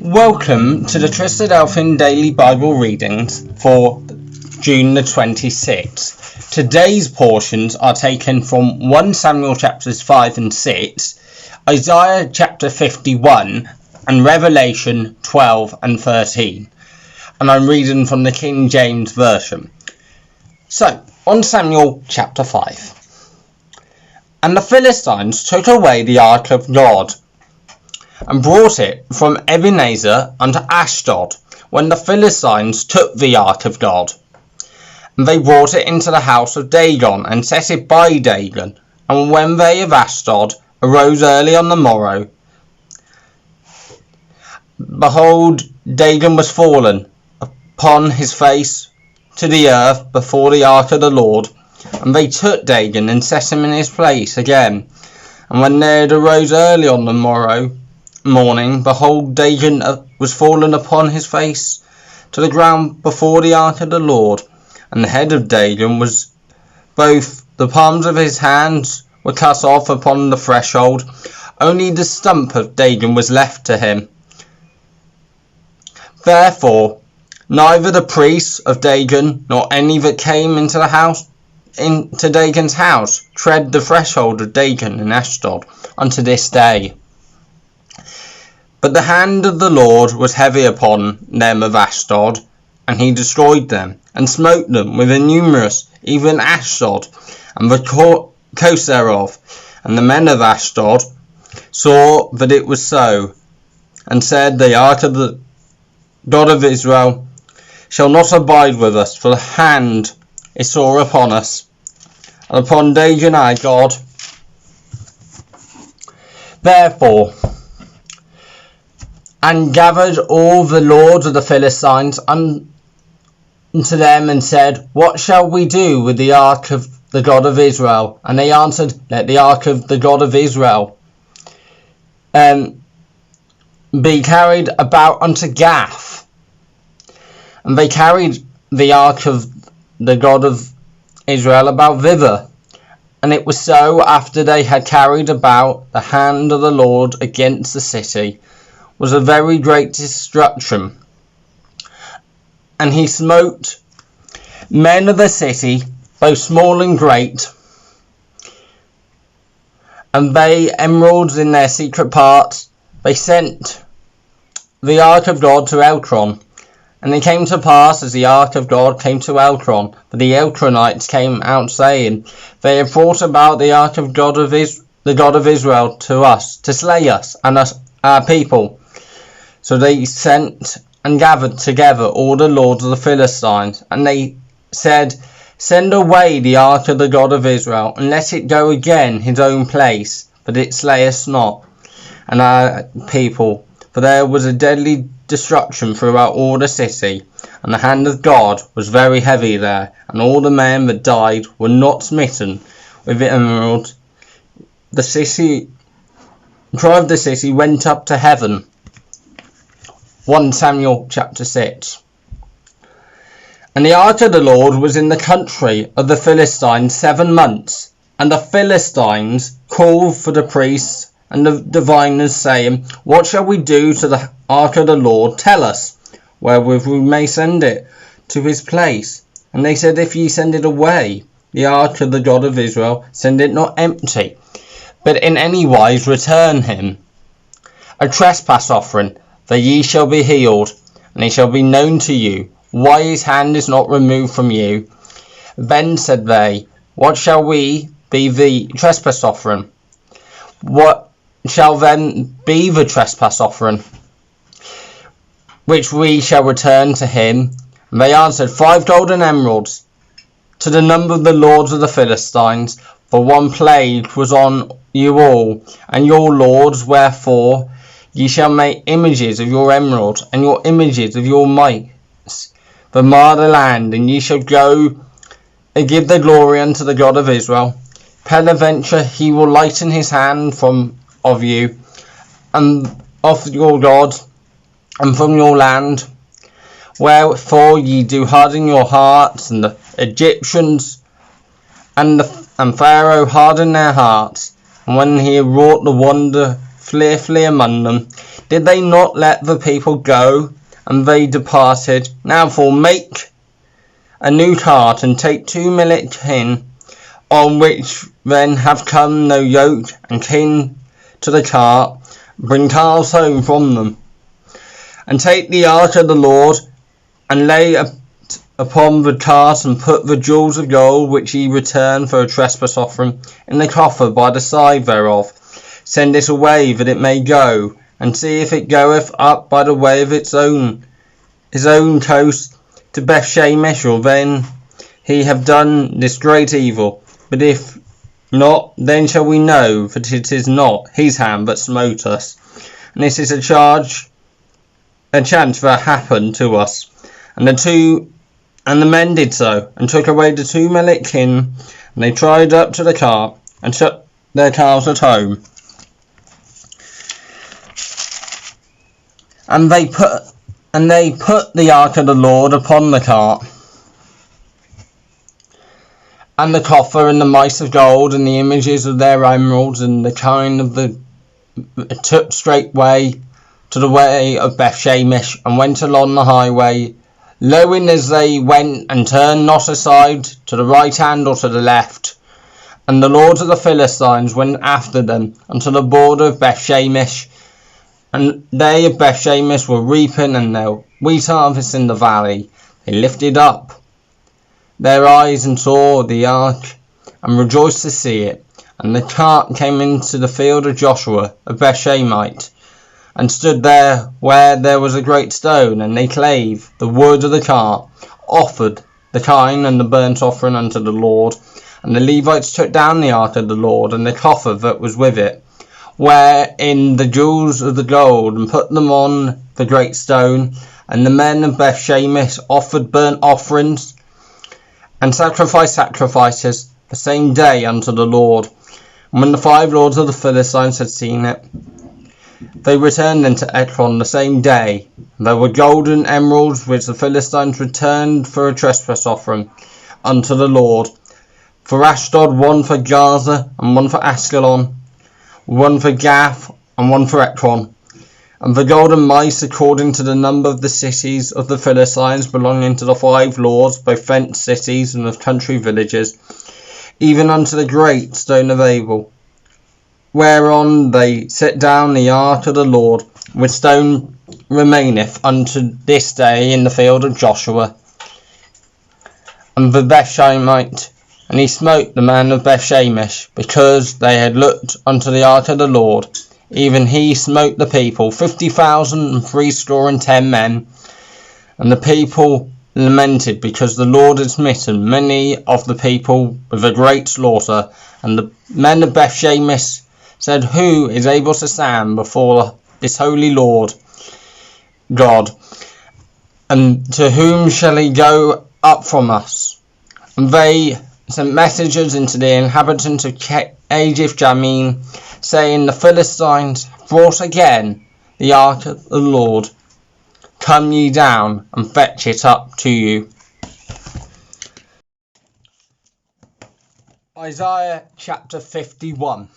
Welcome to the Christadelphian Daily Bible Readings for June the 26th. Today's portions are taken from 1 Samuel chapters 5 and 6, Isaiah chapter 51 and Revelation 12 and 13. And I'm reading from the King James Version. So, 1 Samuel chapter 5. And the Philistines took away the ark of God, and brought it from Ebenezer unto Ashdod, when the Philistines took the ark of God. And they brought it into the house of Dagon, and set it by Dagon. And when they of Ashdod arose early on the morrow, behold, Dagon was fallen upon his face to the earth before the ark of the Lord. And they took Dagon, and set him in his place again. And when they had arose early on the morning, behold, Dagon was fallen upon his face to the ground before the ark of the Lord. And the head of Dagon was, both the palms of his hands were cut off upon the threshold, only the stump of Dagon was left to him. Therefore neither the priests of Dagon, nor any that came into Dagon's house, tread the threshold of Dagon in Ashdod unto this day. But the hand of the Lord was heavy upon them of Ashdod, and he destroyed them, and smote them with a numerous, even Ashdod, and the coast thereof. And the men of Ashdod saw that it was so, and said, The ark of the God of Israel shall not abide with us, for the hand is sore upon us, and upon Dagon our God. Therefore, and gathered all the lords of the Philistines unto them, and said, What shall we do with the ark of the God of Israel? And they answered, Let the ark of the God of Israel be carried about unto Gath. And they carried the ark of the God of Israel about thither. And it was so, after they had carried about, the hand of the Lord against the city was a very great destruction. And he smote men of the city, both small and great, and they emeralds in their secret parts. They sent the ark of God to Eltron. And it came to pass, as the ark of God came to Eltron, that the Eltronites came out, saying, They have brought about the ark of God of the God of Israel to us, to slay us and our people. So they sent and gathered together all the lords of the Philistines, and they said, Send away the ark of the God of Israel, and let it go again his own place, but it slay us not, and our people. For there was a deadly destruction throughout all the city, and the hand of God was very heavy there, and all the men that died were not smitten with the emerald. The cry of the city went up to heaven. 1 Samuel chapter 6. And the ark of the Lord was in the country of the Philistines 7 months. And the Philistines called for the priests and the diviners, saying, What shall we do to the ark of the Lord? Tell us, wherewith we may send it to his place. And they said, If ye send it away, the ark of the God of Israel, send it not empty, but in any wise return him a trespass offering, that ye shall be healed, and it shall be known to you why his hand is not removed from you. Then said they, What shall we be the trespass offering? What shall then be the trespass offering, which we shall return to him? And they answered, 5 golden emeralds, to the number of the lords of the Philistines, for one plague was on you all, and your lords, wherefore ye shall make images of your emeralds, and your images of your mice, for mar the land, and ye shall go and give the glory unto the God of Israel. Peradventure he will lighten his hand from of you, and of your God, and from your land. Wherefore ye do harden your hearts, and the Egyptians and Pharaoh harden their hearts. And when he had wrought the wonder fearfully among them. Did they not let the people go? And they departed. Now therefore make a new cart, and take 2 millet kine, on which then have come no yoke, and kine to the cart, bring calves home from them. And take the ark of the Lord, and lay upon the cart, and put the jewels of gold which ye return for a trespass offering in the coffer by the side thereof. Send it away, that it may go, and see if it goeth up by the way of his own coast to Bethshemesh, or then he have done this great evil. But if not, then shall we know that it is not his hand that smote us. And this is a chance that happened to us. And the men did so, and took away the 2 millet kine, and they tried up to the cart, and shut their calves at home. And they put the ark of the Lord upon the cart, and the coffer, and the mice of gold, and the images of their emeralds, and the kine of the took straightway to the way of Bethshemesh, and went along the highway, lowing as they went, and turned not aside to the right hand or to the left. And the lords of the Philistines went after them unto the border of Bethshemesh. And they of Bethshemesh were reaping and their wheat harvest in the valley. They lifted up their eyes and saw the ark, and rejoiced to see it. And the cart came into the field of Joshua of Bethshemite, and stood there where there was a great stone. And they clave the wood of the cart, offered the kine and the burnt offering unto the Lord. And the Levites took down the ark of the Lord, and the coffer that was with it, wherein the jewels of the gold, and put them on the great stone. And the men of Bethshemesh offered burnt offerings, and sacrificed sacrifices the same day unto the Lord. And when the 5 lords of the Philistines had seen it, they returned into Ekron the same day. There were golden emeralds which the Philistines returned for a trespass offering unto the Lord. For Ashdod, 1 for Gaza, and 1 for Askelon, 1 for Gath, and 1 for Ekron. And the golden mice, according to the number of the cities of the Philistines, belonging to the 5 lords, both fenced cities and of country villages, even unto the great stone of Abel, whereon they set down the ark of the Lord, which stone remaineth unto this day in the field of Joshua. And the Bethshemite, and he smote the man of Bethshemesh, because they had looked unto the ark of the Lord. Even he smote the people, 50,010 men. And the people lamented, because the Lord had smitten many of the people with a great slaughter. And the men of Bethshemesh said, Who is able to stand before this holy Lord God? And to whom shall he go up from us? And they sent messengers into the inhabitants of Egypt Jamin, saying, The Philistines brought again the ark of the Lord. Come ye down, and fetch it up to you. Isaiah chapter 51.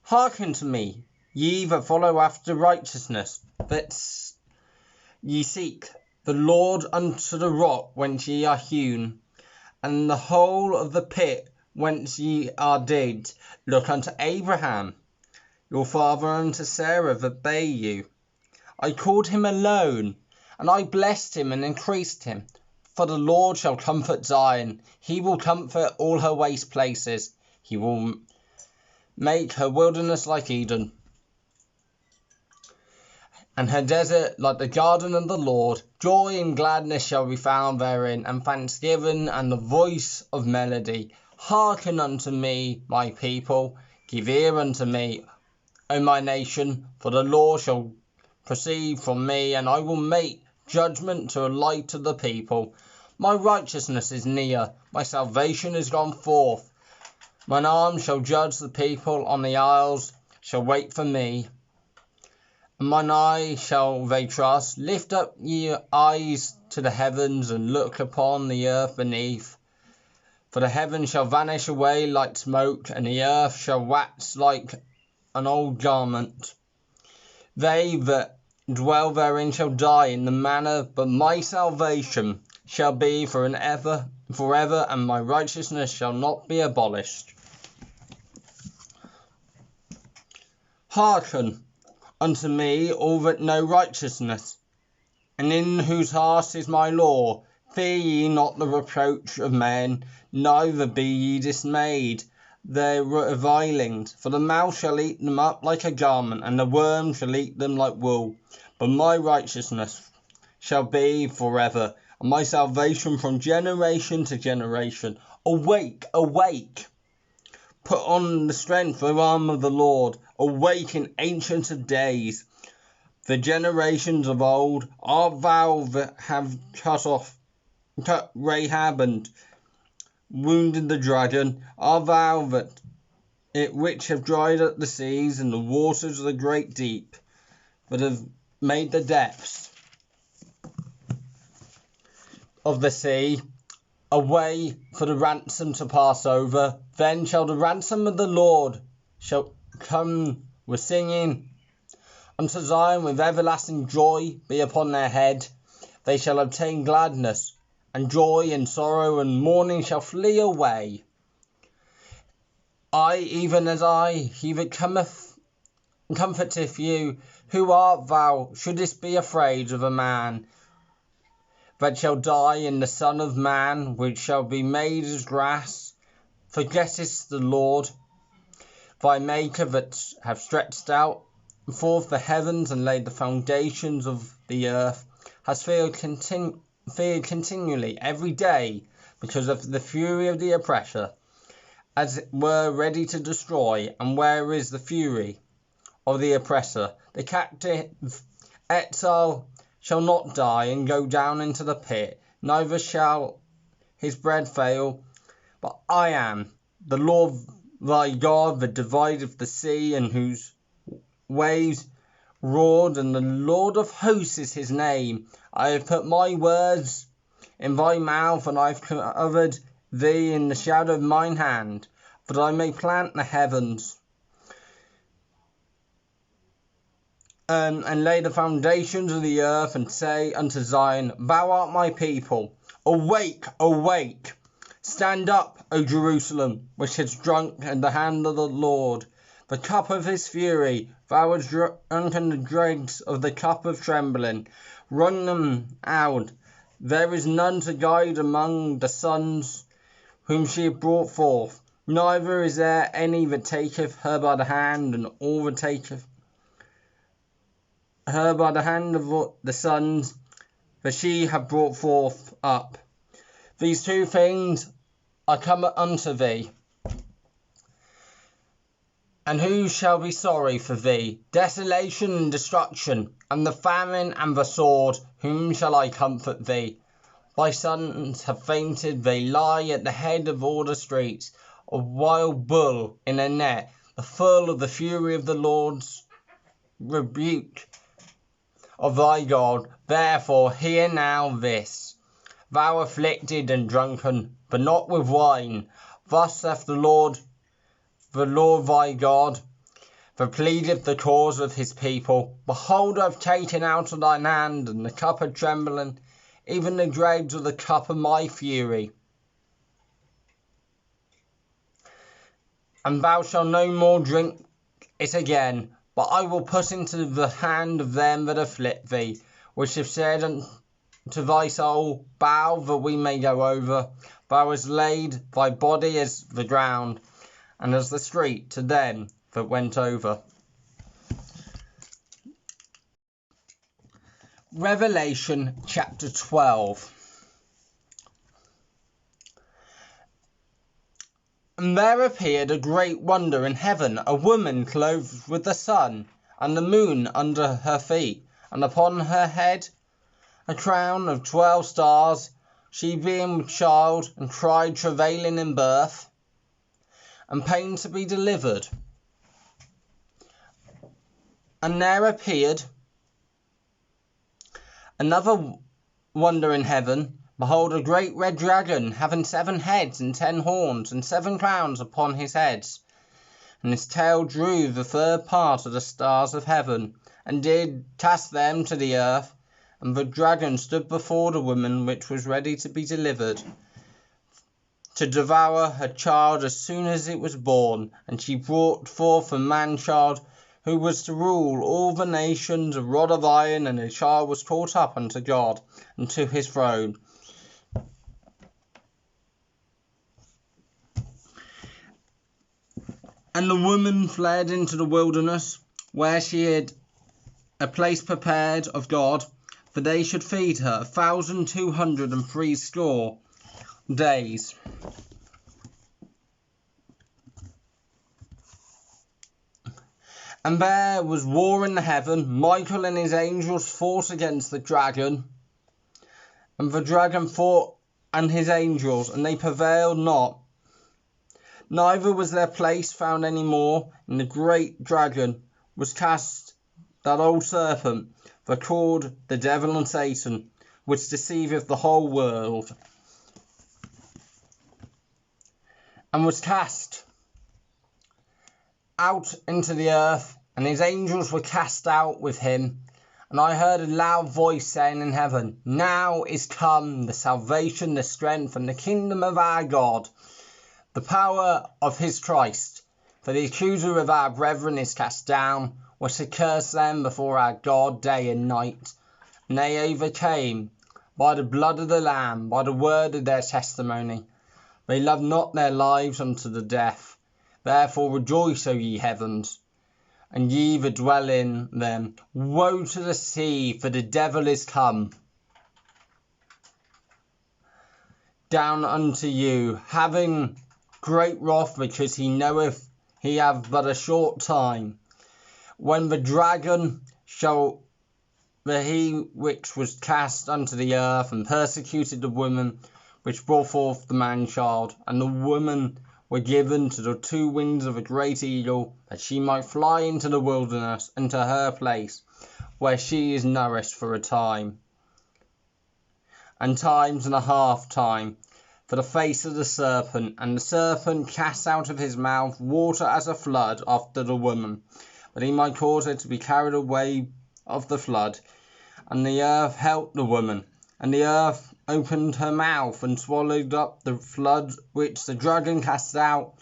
Hearken to me, ye that follow after righteousness, that ye seek the Lord unto the rock whence ye are hewn, and the hole of the pit whence ye are digged. Look unto Abraham, your father, unto Sarah that bare you. I called him alone, and I blessed him and increased him. For the Lord shall comfort Zion, he will comfort all her waste places. He will make her wilderness like Eden, and her desert like the garden of the Lord. Joy and gladness shall be found therein, and thanksgiving and the voice of melody. Hearken unto me, my people, give ear unto me, O my nation, for the law shall proceed from me, and I will make judgment to a light to the people. My righteousness is near, my salvation is gone forth. Mine arm shall judge the people, on the isles shall wait for me. And mine eye shall they trust. Lift up ye eyes to the heavens, and look upon the earth beneath. For the heavens shall vanish away like smoke, and the earth shall wax like an old garment. They that dwell therein shall die in the manner, but my salvation shall be forever, and my righteousness shall not be abolished. Hearken unto me, all that know righteousness, and in whose heart is my law. Fear ye not the reproach of men, neither be ye dismayed their revilings. For the mouth shall eat them up like a garment, and the worm shall eat them like wool. But my righteousness shall be forever, and my salvation from generation to generation. Awake, awake! Put on the strength of the arm of the Lord. Awaken, ancient of days. The generations of old, art thou that have cut Rahab and wounded the dragon? Art thou that it which have dried up the seas and the waters of the great deep, that have made the depths of the sea a way for the ransom to pass over? Then shall the ransom of the Lord shall come with singing unto Zion, with everlasting joy be upon their head. They shall obtain gladness and joy, and sorrow and mourning shall flee away. I, even as I, he that cometh and comforteth you. Who art thou, shouldest be afraid of a man that shall die, in the Son of Man, which shall be made as grass? Forgettest the Lord thy Maker, that have stretched out forth the heavens and laid the foundations of the earth, has feared continually every day because of the fury of the oppressor, as it were ready to destroy. And where is the fury of the oppressor? The captive exile shall not die and go down into the pit, neither shall his bread fail. But I am the Lord thy God, that divideth the sea, and whose waves roared, and the Lord of hosts is his name. I have put my words in thy mouth, and I have covered thee in the shadow of mine hand, that I may plant the heavens, and lay the foundations of the earth, and say unto Zion, thou art my people. Awake, awake! Stand up, O Jerusalem, which has drunk in the hand of the Lord the cup of his fury. Thou hast drunken the dregs of the cup of trembling. Wrung them out. There is none to guide among the sons whom she hath brought forth. Neither is there any that taketh her by the hand, and all that taketh her by the hand of the sons that she hath brought forth up. These two things are come unto thee. And who shall be sorry for thee? Desolation and destruction, and the famine and the sword. Whom shall I comfort thee? Thy sons have fainted, they lie at the head of all the streets. A wild bull in a net, the full of the fury of the Lord's rebuke of thy God. Therefore hear now this, thou afflicted and drunken, but not with wine. Thus saith the Lord thy God, that pleadeth the cause of his people. Behold, I have taken out of thine hand and the cup of trembling, even the dregs of the cup of my fury. And thou shalt no more drink it again, but I will put into the hand of them that afflict thee, which have said unto thy soul, bow that we may go over. Thou hast laid thy body as the ground, and as the street to them that went over. Revelation chapter 12. And there appeared a great wonder in heaven, a woman clothed with the sun, and the moon under her feet, and upon her head a crown of 12 stars. She being with child, and cried, travailing in birth, and pain to be delivered. And there appeared another wonder in heaven. Behold, a great red dragon, having 7 heads and 10 horns, and 7 crowns upon his heads. and his tail drew the third part of the stars of heaven, and did cast them to the earth. And the dragon stood before the woman which was ready to be delivered, to devour her child as soon as it was born. And she brought forth a man-child, who was to rule all the nations, a rod of iron, and the child was caught up unto God, and to his throne. And the woman fled into the wilderness, where she had a place prepared of God, for they should feed her 1,260 days. And there was war in the heaven. Michael and his angels fought against the dragon, and the dragon fought and his angels, and they prevailed not. Neither was their place found any more, and the great dragon was cast, that old serpent, that called the devil and Satan, which deceiveth the whole world, and was cast out into the earth, and his angels were cast out with him. And I heard a loud voice saying in heaven, Now is come the salvation, the strength, and the kingdom of our God, the power of his Christ. For the accuser of our brethren is cast down, which to curse them before our God day and night. And they overcame by the blood of the Lamb, by the word of their testimony. They loved not their lives unto the death. Therefore rejoice, O ye heavens, and ye that dwell in them. Woe to the sea, for the devil is come down unto you, having great wrath, because he knoweth he hath but a short time. When the dragon shall be he which was cast unto the earth, and persecuted the woman which brought forth the man-child, and the woman were given to the two wings of a great eagle, that she might fly into the wilderness, into her place, where she is nourished for a time, and times and a half time, for the face of the serpent. And the serpent cast out of his mouth water as a flood after the woman, that he might cause her to be carried away of the flood. And the earth helped the woman, and the earth opened her mouth and swallowed up the flood which the dragon cast out,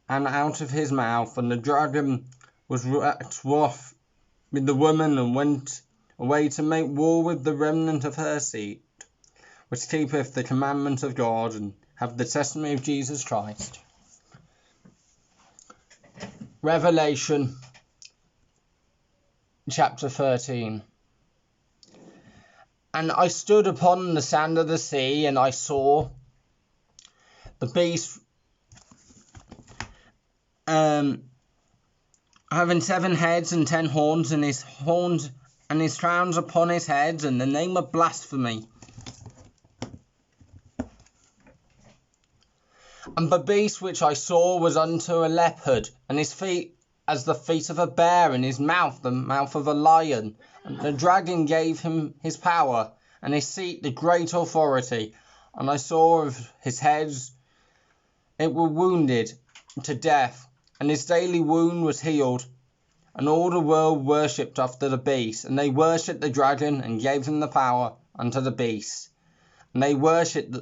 and out of his mouth. And the dragon was wroth with the woman, and went away to make war with the remnant of her seed, which keepeth the commandment of God, and have the testimony of Jesus Christ. Revelation chapter 13. And I stood upon the sand of the sea, and I saw the beast having 7 heads and 10 horns, and his crowns upon his heads, and the name of blasphemy. And the beast which I saw was unto a leopard, and his feet as the feet of a bear, and his mouth the mouth of a lion. And the dragon gave him his power, and his seat the great authority. And I saw of his heads it were wounded to death, and his daily wound was healed. And all the world worshipped after the beast, and they worshipped the dragon, and gave him the power unto the beast. And they worshipped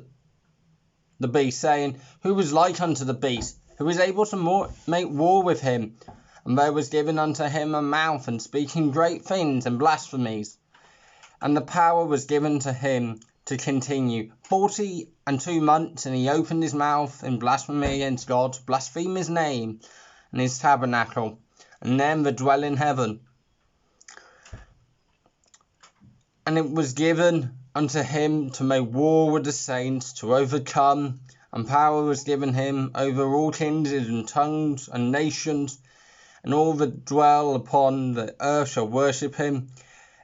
the beast, saying, Who is like unto the beast? Who is able to make war with him? And there was given unto him a mouth, and speaking great things and blasphemies. And the power was given to him to continue 42 months, and he opened his mouth in blasphemy against God, to blaspheme his name and his tabernacle, and them that dwell in heaven. And it was given unto him to make war with the saints, to overcome, and power was given him over all kindreds and tongues and nations, and all that dwell upon the earth shall worship him,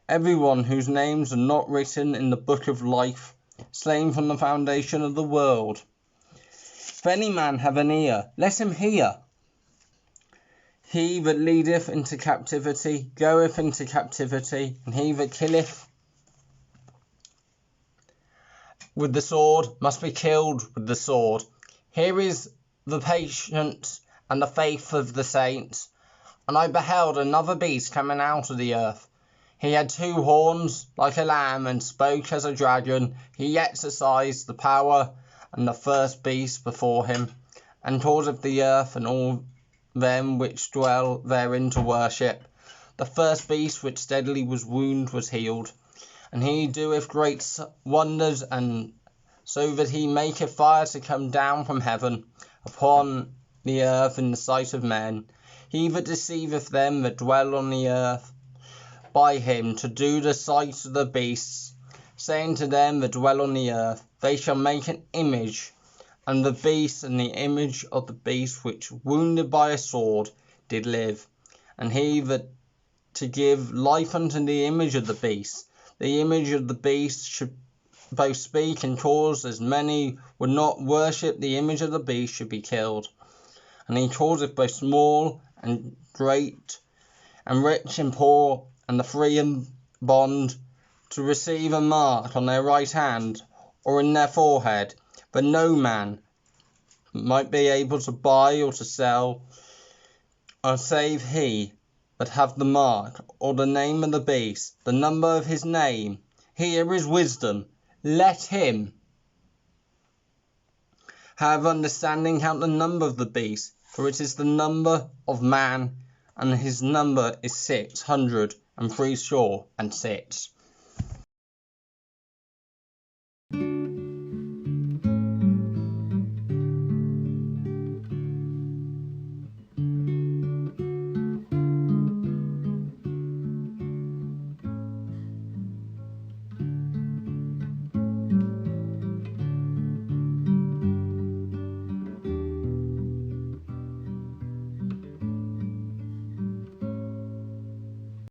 everyone whose names are not written in the book of life, slain from the foundation of the world. If any man have an ear, let him hear. He that leadeth into captivity goeth into captivity, and he that killeth with the sword must be killed with the sword. Here is the patience and the faith of the saints. And I beheld another beast coming out of the earth. He had 2 horns like a lamb, and spoke as a dragon. He exercised the power and the first beast before him, and causeth the earth and all them which dwell therein to worship. The first beast which steadily was wounded was healed, and he doeth great wonders, and so that he maketh fire to come down from heaven upon the earth in the sight of men. He that deceiveth them that dwell on the earth by him to do the sight of the beasts, saying to them that dwell on the earth, they shall make an image, and the beast, and the image of the beast which wounded by a sword did live. And he that to give life unto the image of the beast, the image of the beast should both speak and cause as many would not worship the image of the beast should be killed. And he causeth both small and great, and rich and poor, and the free and bond, to receive a mark on their right hand or in their forehead, but no man might be able to buy or to sell, or save he that have the mark, or the name of the beast, the number of his name. Here is wisdom. Let him have understanding, count the number of the beast, for it is the number of man, and his number is 636.